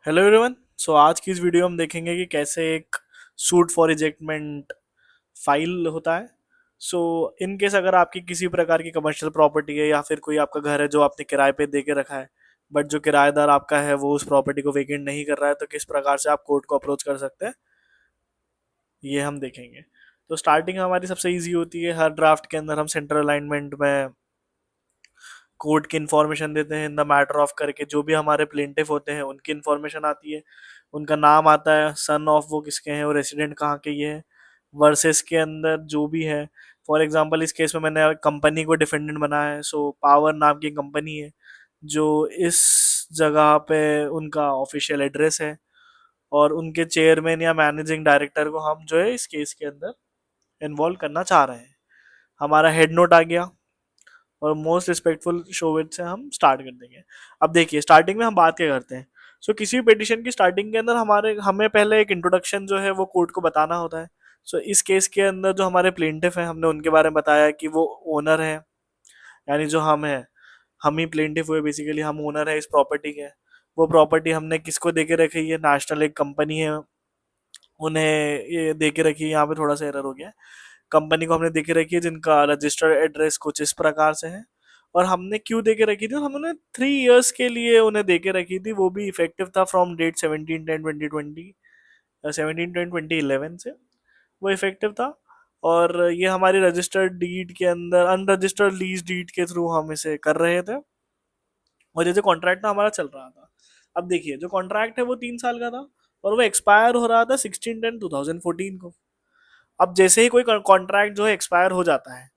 Hello everyone. सो आज की इस वीडियो में हम देखेंगे कि कैसे एक सूट फॉर रिजेक्टमेंट फाइल होता है। सो इन केस अगर आपकी किसी प्रकार की कमर्शियल प्रॉपर्टी है या फिर कोई आपका घर है जो आपने किराए पे दे के रखा है, बट जो किराएदार आपका है वो उस प्रॉपर्टी को वेकेंट नहीं कर रहा है, तो किस प्रकार से आप कोर्ट को अप्रोच कर सकते हैं ये हम देखेंगे। तो स्टार्टिंग हमारी सबसे इजी होती है। हर ड्राफ्ट के अंदर हम सेंट्रल अलाइनमेंट में कोर्ट की इन्फॉर्मेशन देते हैं इन द मैटर ऑफ करके, जो भी हमारे प्लेंटिफ होते हैं उनकी इन्फॉर्मेशन आती है, उनका नाम आता है, सन ऑफ वो किसके हैं और रेसिडेंट कहाँ के ये है, वर्सेस के अंदर जो भी है। फॉर एग्जांपल इस केस में मैंने कंपनी को डिफेंडेंट बनाया है। सो पावर नाम की कंपनी है जो इस जगह पे उनका ऑफिशियल एड्रेस है, और उनके चेयरमैन या मैनेजिंग डायरेक्टर को हम जो है इस केस के अंदर इन्वॉल्व करना चाह रहे हैं। हमारा हेड नोट आ गया और मोस्ट रिस्पेक्टफुल शोविट से हम स्टार्ट कर देंगे। अब देखिए स्टार्टिंग में हम बात क्या करते हैं। किसी भी पिटिशन की स्टार्टिंग के अंदर हमें पहले एक इंट्रोडक्शन जो है वो कोर्ट को बताना होता है। इस केस के अंदर जो हमारे प्लेंटिफ हैं हमने उनके बारे में बताया कि वो ओनर है, यानी जो हम है हम ही प्लेंटिफ हुए, बेसिकली हम ओनर है इस प्रॉपर्टी के। वो प्रॉपर्टी हमने किसको दे के रखी है, नेशनल एक कंपनी है उन्हें ये दे के रखी है। यहाँ पे थोड़ा सा एरर हो गया। कंपनी को हमने दे के रखी है जिनका रजिस्टर्ड एड्रेस कुछ इस प्रकार से है। और हमने क्यों दे के रखी थी, हमने 3 इयर्स के लिए उन्हें दे के रखी थी। वो भी इफेक्टिव था फ्रॉम डेट 17/10/2020, 17/10/2011 से वो इफेक्टिव था। और ये हमारी रजिस्टर्ड डीड के अंदर अनरजिस्टर्ड लीज डीड के थ्रू हम इसे कर रहे थे, और ये जो कॉन्ट्रैक्ट था हमारा चल रहा था। अब देखिए जो कॉन्ट्रैक्ट है वो 3 साल का था और वो एक्सपायर हो रहा था 16/10/2014 को। अब जैसे ही कोई कॉन्ट्रैक्ट जो है एक्सपायर हो जाता है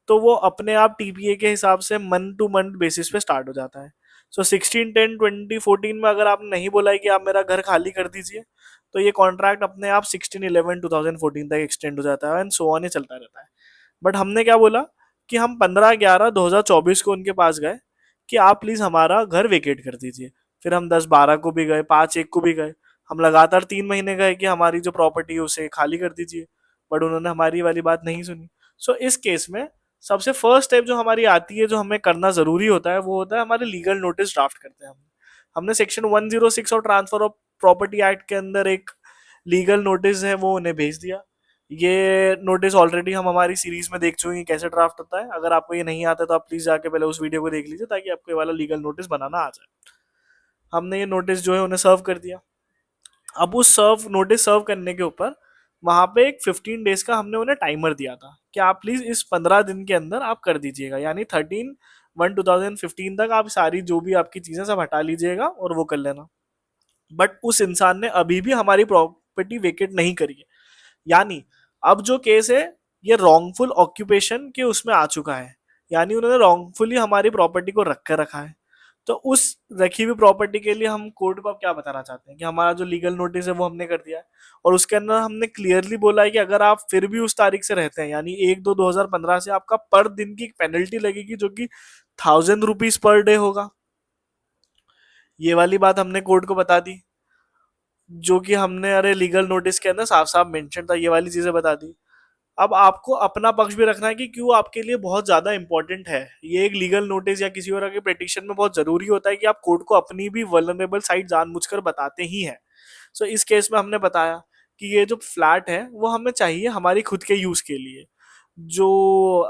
तो वो अपने आप टीपीए के हिसाब से मंथ टू मंथ बेसिस पे स्टार्ट हो जाता है। 16/10/2014 में अगर आपने नहीं बोला है कि आप मेरा घर खाली कर दीजिए, तो ये कॉन्ट्रैक्ट अपने आप 16/11/2014 तक एक्सटेंड हो जाता है एंड सो ऑन, ये चलता रहता है। बट हमने क्या बोला कि हम 15/11/2024 को उनके पास गए कि आप प्लीज हमारा घर वेकेट कर दीजिए। फिर हम 10/12 को भी गए, 5/1 को भी गए। हम लगातार 3 महीने गए कि हमारी जो प्रॉपर्टी है उसे खाली कर दीजिए, बट उन्होंने हमारी वाली बात नहीं सुनी। इस केस में सबसे फर्स्ट स्टेप जो हमारी आती है, जो हमें करना जरूरी होता है, वो होता है हमारे लीगल नोटिस ड्राफ्ट करते हैं हम। हमने सेक्शन 106 और ट्रांसफर ऑफ प्रॉपर्टी एक्ट के अंदर एक लीगल नोटिस है वो उन्हें भेज दिया। ये नोटिस ऑलरेडी हम हमारी सीरीज में देख चुके हैं कैसे ड्राफ्ट होता है। अगर आपको ये नहीं आता तो आप प्लीज जाके पहले उस वीडियो को देख लीजिए ताकि आपको ये वाला लीगल नोटिस बनाना आ जाए। हमने ये नोटिस जो है उन्हें सर्व कर दिया। अब उस सर्व नोटिस सर्व करने के ऊपर वहां पे एक 15 डेज का हमने उन्हें टाइमर दिया था कि आप प्लीज इस 15 दिन के अंदर आप कर दीजिएगा, यानी 13/1/2015 तक आप सारी जो भी आपकी चीजें सब हटा लीजिएगा और वो कर लेना। बट उस इंसान ने अभी भी हमारी प्रॉपर्टी वेकेट नहीं करी है, यानी अब जो केस है ये रॉन्गफुल ऑक्यूपेशन के उसमें आ चुका है, यानी उन्होंने रॉन्गफुली हमारी प्रॉपर्टी को रख कर रखा है। तो उस रखी हुई प्रॉपर्टी के लिए हम कोर्ट को अब क्या बताना चाहते हैं कि हमारा जो लीगल नोटिस है वो हमने कर दिया है, और उसके अंदर हमने क्लियरली बोला है कि अगर आप फिर भी उस तारीख से रहते हैं, यानी 1/2/2015 से, आपका पर दिन की पेनल्टी लगेगी जो कि 1000 रुपीज पर डे होगा। ये वाली बात हमने कोर्ट को बता दी, जो कि हमने अरे लीगल नोटिस के अंदर साफ साफ मेंशन था, ये वाली चीजें बता दी। अब आपको अपना पक्ष भी रखना है कि क्यों आपके लिए बहुत ज्यादा इंपॉर्टेंट है ये एक लीगल नोटिस, या किसी और के पिटिशन में बहुत जरूरी होता है कि आप कोर्ट को अपनी भी वल्नरेबल साइड जानबूझकर बताते ही हैं। इस केस में हमने बताया कि ये जो फ्लैट है वो हमें चाहिए हमारी खुद के यूज के लिए। जो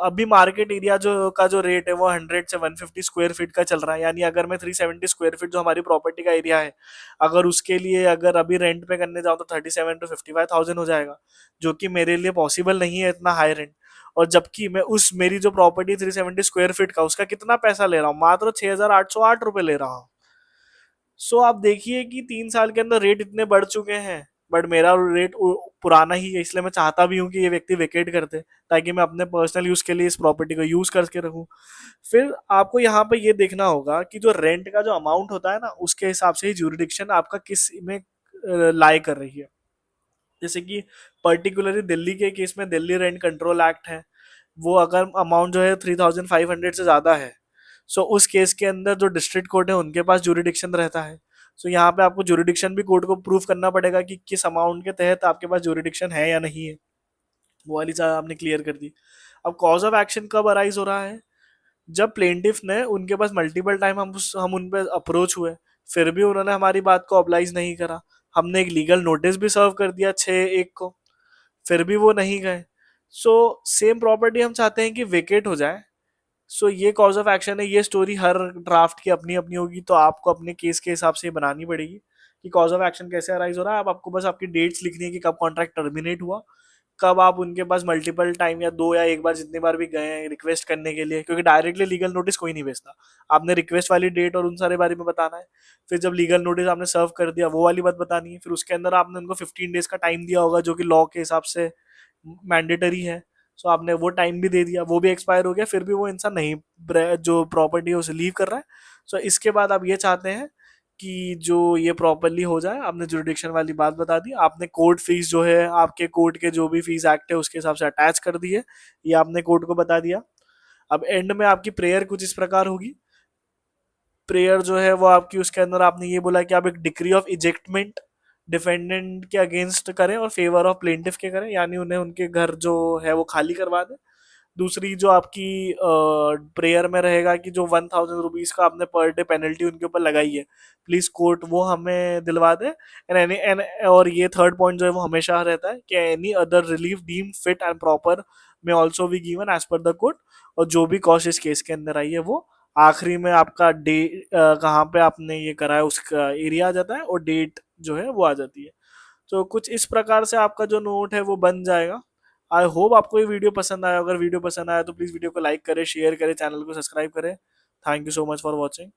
अभी मार्केट एरिया जो रेट है वो 100 से 150 स्क्वायर फीट का चल रहा है, यानी अगर मैं 370 स्क्वायर फीट जो हमारी प्रॉपर्टी का एरिया है, अगर उसके लिए अगर अभी रेंट पे करने जाऊँ तो 37 to 55 थाउजेंड हो जाएगा, जो कि मेरे लिए पॉसिबल नहीं है इतना हाई रेंट। और जबकि मैं उस मेरी जो प्रॉपर्टी 370 स्क्वायर फीट का उसका कितना पैसा ले रहा हूँ, मात्र 6,808 रुपये ले रहा हूँ। आप देखिए कि 3 साल के अंदर रेट इतने बढ़ चुके हैं, बट मेरा रेट पुराना ही है, इसलिए मैं चाहता भी हूँ कि ये व्यक्ति वेकेट कर दे ताकि मैं अपने पर्सनल यूज के लिए इस प्रॉपर्टी को यूज करके रखूँ। फिर आपको यहाँ पे ये देखना होगा कि जो रेंट का जो अमाउंट होता है ना, उसके हिसाब से ही ज्यूरिडिक्शन आपका किस में लाई कर रही है। जैसे कि पर्टिकुलरली दिल्ली के केस में दिल्ली रेंट कंट्रोल एक्ट है, वो अगर अमाउंट जो है 3,500 से ज्यादा है, उस केस के अंदर जो डिस्ट्रिक्ट कोर्ट है उनके पास ज्यूरिडिक्शन रहता है। यहाँ पे आपको ज्यूरिडिक्शन भी कोर्ट को प्रूव करना पड़ेगा कि किस अमाउंट के तहत आपके पास ज्यूरिडिक्शन है या नहीं है। वो वाली चीज आपने क्लियर कर दी। अब कॉज ऑफ एक्शन कब अराइज हो रहा है, जब प्लेंटिफ ने उनके पास मल्टीपल टाइम हम उन पे अप्रोच हुए फिर भी उन्होंने हमारी बात को ऑब्लाइज नहीं करा। हमने एक लीगल नोटिस भी सर्व कर दिया 6/1 को, फिर भी वो नहीं गए। सो सेम प्रॉपर्टी हम चाहते हैं कि वेकेट हो जाए। सो ये कॉज ऑफ एक्शन है। ये स्टोरी हर ड्राफ्ट की अपनी अपनी होगी, तो आपको अपने केस के हिसाब से बनानी पड़ेगी कि कॉज ऑफ एक्शन कैसे अराइज हो रहा है। अब आपको बस आपकी डेट्स लिखनी है कि कब कॉन्ट्रैक्ट टर्मिनेट हुआ, कब आप उनके पास मल्टीपल टाइम या 2 या 1 बार जितनी बार भी गए हैं रिक्वेस्ट करने के लिए, क्योंकि डायरेक्टली लीगल नोटिस कोई नहीं भेजता। आपने रिक्वेस्ट वाली डेट और उन सारे बारे में बताना है। फिर जब लीगल नोटिस आपने सर्व कर दिया वो वाली बात बतानी है। फिर उसके अंदर आपने उनको 15 डेज का टाइम दिया होगा जो कि लॉ के हिसाब से मैंडेटरी है। सो आपने वो टाइम भी दे दिया, वो भी एक्सपायर हो गया, फिर भी वो इंसान नहीं जो प्रॉपर्टी है उसे लीव कर रहा है। सो इसके बाद आप ये चाहते हैं कि जो ये प्रॉपरली हो जाए। आपने जुरिडिक्शन वाली बात बता दी, आपने कोर्ट फीस जो है आपके कोर्ट के जो भी फीस एक्ट है उसके हिसाब से अटैच कर दी है, ये आपने कोर्ट को बता दिया। अब एंड में आपकी प्रेयर कुछ इस प्रकार होगी। प्रेयर जो है वो आपकी, उसके अंदर आपने ये बोला कि आप एक डिक्री ऑफ इजेक्टमेंट डिफेंडेंट के अगेंस्ट करें और फेवर ऑफ प्लेंटिफ के करें, यानी उन्हें उनके घर जो है वो खाली करवा दें। दूसरी जो आपकी प्रेयर में रहेगा कि जो 1000 रुपीज का आपने पर डे पेनल्टी उनके ऊपर लगाई है, प्लीज कोर्ट वो हमें दिलवा दे। एंड एनी एंड और ये थर्ड पॉइंट जो है वो हमेशा रहता है कि any other relief deem fit and proper में also be given as per the court. और जो भी कॉस्ट इस केस के अंदर आई है वो आखिरी में आपका डे कहाँ पे आपने ये करा है उसका एरिया आ जाता है और डेट जो है वो आ जाती है। तो कुछ इस प्रकार से आपका जो नोट है वो बन जाएगा। आई होप आपको ये वीडियो पसंद आया। अगर वीडियो पसंद आया तो प्लीज़ वीडियो को लाइक करें, शेयर करें, चैनल को सब्सक्राइब करें। Thank you so much for watching.